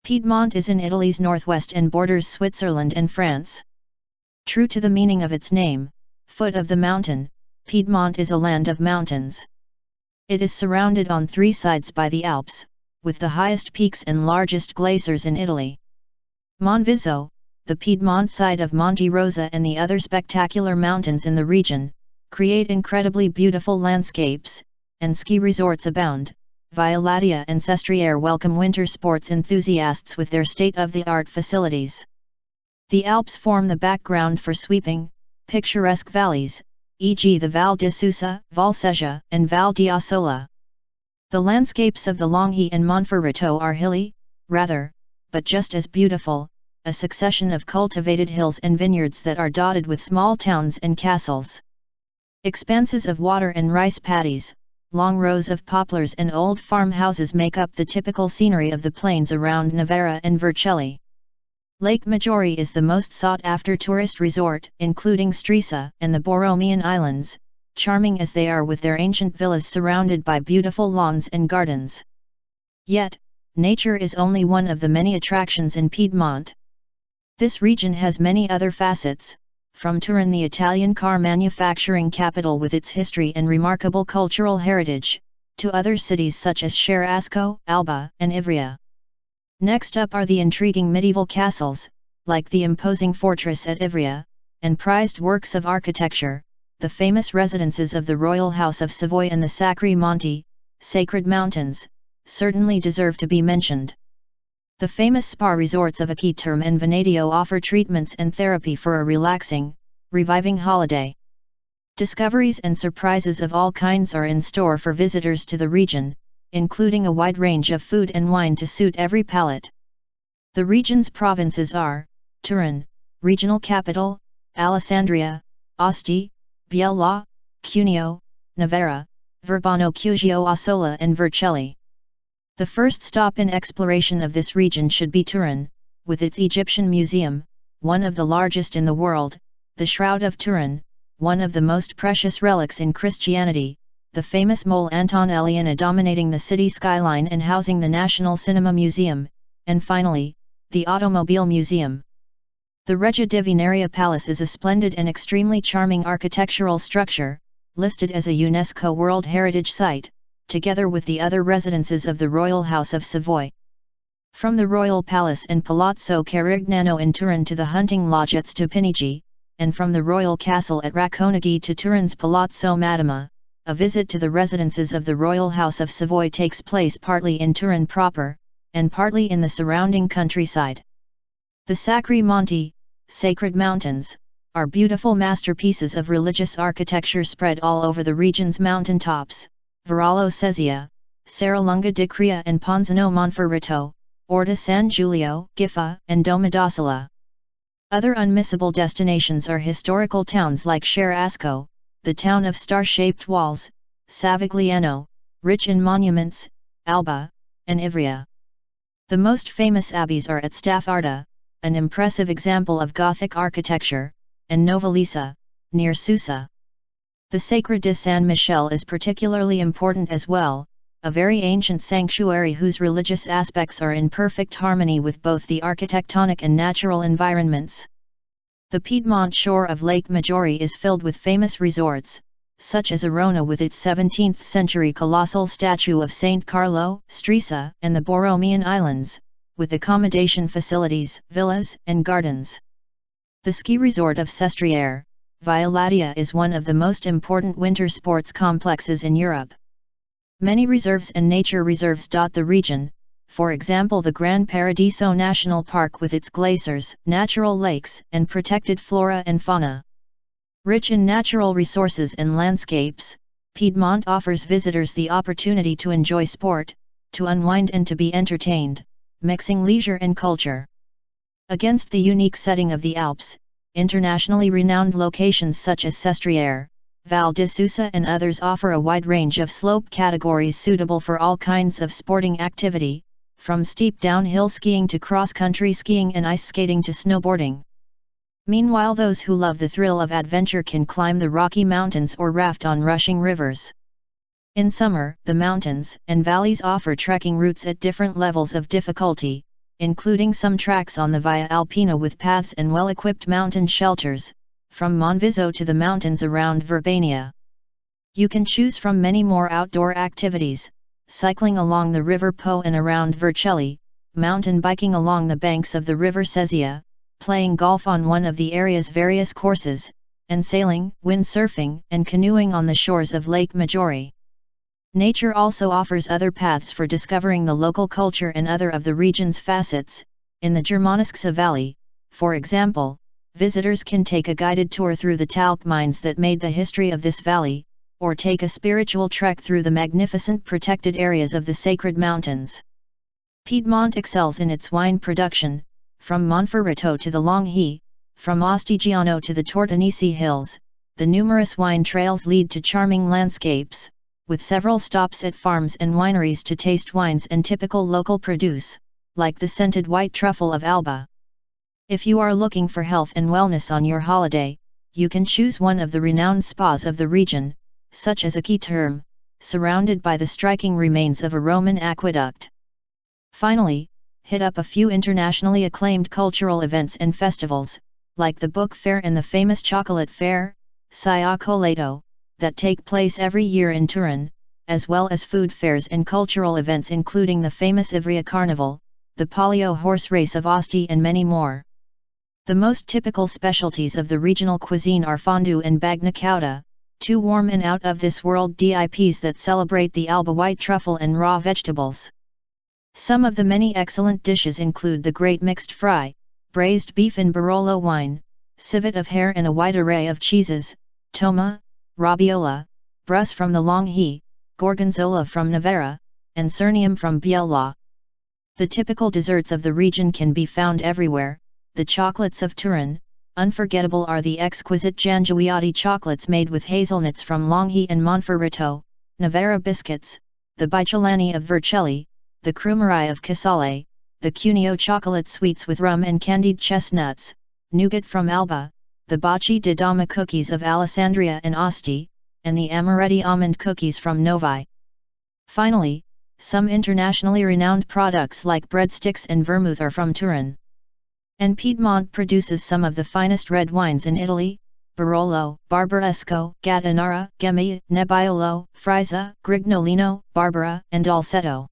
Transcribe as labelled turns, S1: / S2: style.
S1: Piedmont is in Italy's northwest and borders Switzerland and France. True to the meaning of its name, foot of the mountain, Piedmont is a land of mountains. It is surrounded on three sides by the Alps, with the highest peaks and largest glaciers in Italy. Monviso, the Piedmont side of Monte Rosa and the other spectacular mountains in the region, create incredibly beautiful landscapes, and ski resorts abound. Via Latia and Sestriere welcome winter sports enthusiasts with their state-of-the-art facilities. The Alps form the background for sweeping, picturesque valleys, e.g. the Val di Susa, Val Sesia, and Val di Asola. The landscapes of the Longhi and Monferrato are hilly, rather, but just as beautiful, a succession of cultivated hills and vineyards that are dotted with small towns and castles. Expanses of water and rice paddies, long rows of poplars and old farmhouses make up the typical scenery of the plains around Novara and Vercelli. Lake Maggiore is the most sought-after tourist resort, including Stresa and the Borromean Islands, charming as they are with their ancient villas surrounded by beautiful lawns and gardens. Yet, nature is only one of the many attractions in Piedmont. This region has many other facets, from Turin, the Italian car manufacturing capital with its history and remarkable cultural heritage, to other cities such as Cherasco, Alba, and Ivrea. Next up are the intriguing medieval castles, like the imposing fortress at Ivrea, and prized works of architecture, the famous residences of the Royal House of Savoy and the Sacri Monti, Sacred Mountains, certainly deserve to be mentioned. The famous spa resorts of Aquiterme and Venedio offer treatments and therapy for a relaxing, reviving holiday. Discoveries and surprises of all kinds are in store for visitors to the region, including a wide range of food and wine to suit every palate. The region's provinces are Turin, regional capital, Alessandria, Asti, Biella, Cuneo, Novara, Verbano, Cusio, Asola and Vercelli. The first stop in exploration of this region should be Turin, with its Egyptian museum, one of the largest in the world, the Shroud of Turin, one of the most precious relics in Christianity, the famous Mole Antonelliana dominating the city skyline and housing the National Cinema Museum, and finally, the Automobile Museum. The Regia Divinaria Palace is a splendid and extremely charming architectural structure, listed as a UNESCO World Heritage Site, together with the other residences of the Royal House of Savoy. From the Royal Palace and Palazzo Carignano in Turin to the hunting lodge at Stupinigi, and from the Royal Castle at Racconigi to Turin's Palazzo Madama, a visit to the residences of the Royal House of Savoy takes place partly in Turin proper, and partly in the surrounding countryside. The Sacri Monti, Sacred Mountains, are beautiful masterpieces of religious architecture spread all over the region's mountain tops. Varallo Sesia, Serralunga di Crea and Ponzano Monferrato, Orta San Giulio, Giffa, and Domodossola. Other unmissable destinations are historical towns like Cherasco, the town of star-shaped walls, Savigliano, rich in monuments, Alba, and Ivrea. The most famous abbeys are at Staffarda, an impressive example of Gothic architecture, and Novalesa, near Susa. The Sacre de San Michel is particularly important as well, a very ancient sanctuary whose religious aspects are in perfect harmony with both the architectonic and natural environments. The Piedmont shore of Lake Maggiore is filled with famous resorts, such as Arona with its 17th-century colossal statue of Saint Carlo, Stresa, and the Borromean Islands, with accommodation facilities, villas, and gardens. The ski resort of Sestriere, Via Latia is one of the most important winter sports complexes in Europe. Many reserves and nature reserves dot the region, for example the Gran Paradiso National Park with its glaciers, natural lakes, and protected flora and fauna. Rich in natural resources and landscapes, Piedmont offers visitors the opportunity to enjoy sport, to unwind and to be entertained, mixing leisure and culture. Against the unique setting of the Alps, internationally renowned locations such as Sestriere, Val di Susa and others offer a wide range of slope categories suitable for all kinds of sporting activity, from steep downhill skiing to cross-country skiing and ice skating to snowboarding. Meanwhile, those who love the thrill of adventure can climb the Rocky Mountains or raft on rushing rivers. In summer, the mountains and valleys offer trekking routes at different levels of difficulty, including some tracks on the Via Alpina with paths and well-equipped mountain shelters, from Monviso to the mountains around Verbania. You can choose from many more outdoor activities, cycling along the River Po and around Vercelli, mountain biking along the banks of the River Sesia, playing golf on one of the area's various courses, and sailing, windsurfing, and canoeing on the shores of Lake Maggiore. Nature also offers other paths for discovering the local culture and other of the region's facets. In the Germanisca Valley, for example, visitors can take a guided tour through the talc mines that made the history of this valley, or take a spiritual trek through the magnificent protected areas of the sacred mountains. Piedmont excels in its wine production, from Monferrato to the Longhi, from Astigiano to the Tortonese Hills. The numerous wine trails lead to charming landscapes, with several stops at farms and wineries to taste wines and typical local produce, like the scented white truffle of Alba. If you are looking for health and wellness on your holiday, you can choose one of the renowned spas of the region, such as Acqui Terme, surrounded by the striking remains of a Roman aqueduct. Finally, hit up a few internationally acclaimed cultural events and festivals, like the Book Fair and the famous Chocolate Fair, Cioccolatto, that take place every year in Turin, as well as food fairs and cultural events including the famous Ivrea Carnival, the Palio horse race of Asti and many more. The most typical specialties of the regional cuisine are fondue and bagna cauda, two warm and out-of-this-world dips that celebrate the Alba white truffle and raw vegetables. Some of the many excellent dishes include the great mixed fry, braised beef in Barolo wine, civet of hare and a wide array of cheeses, toma, Robiola, brus from the Longhi, gorgonzola from Novara, and Cernium from Biella. The typical desserts of the region can be found everywhere. The chocolates of Turin, unforgettable are the exquisite Giangiuotti chocolates made with hazelnuts from Longhi and Monferrato, Novara biscuits, the Bicolani of Vercelli, the Crumari of Casale, the Cuneo chocolate sweets with rum and candied chestnuts, nougat from Alba, the Baci di Dama cookies of Alessandria and Asti, and the Amaretti almond cookies from Novi. Finally, some internationally renowned products like breadsticks and vermouth are from Turin. And Piedmont produces some of the finest red wines in Italy: Barolo, Barbaresco, Gattinara, Gemmi, Nebbiolo, Frisa, Grignolino, Barbera, and Dolcetto.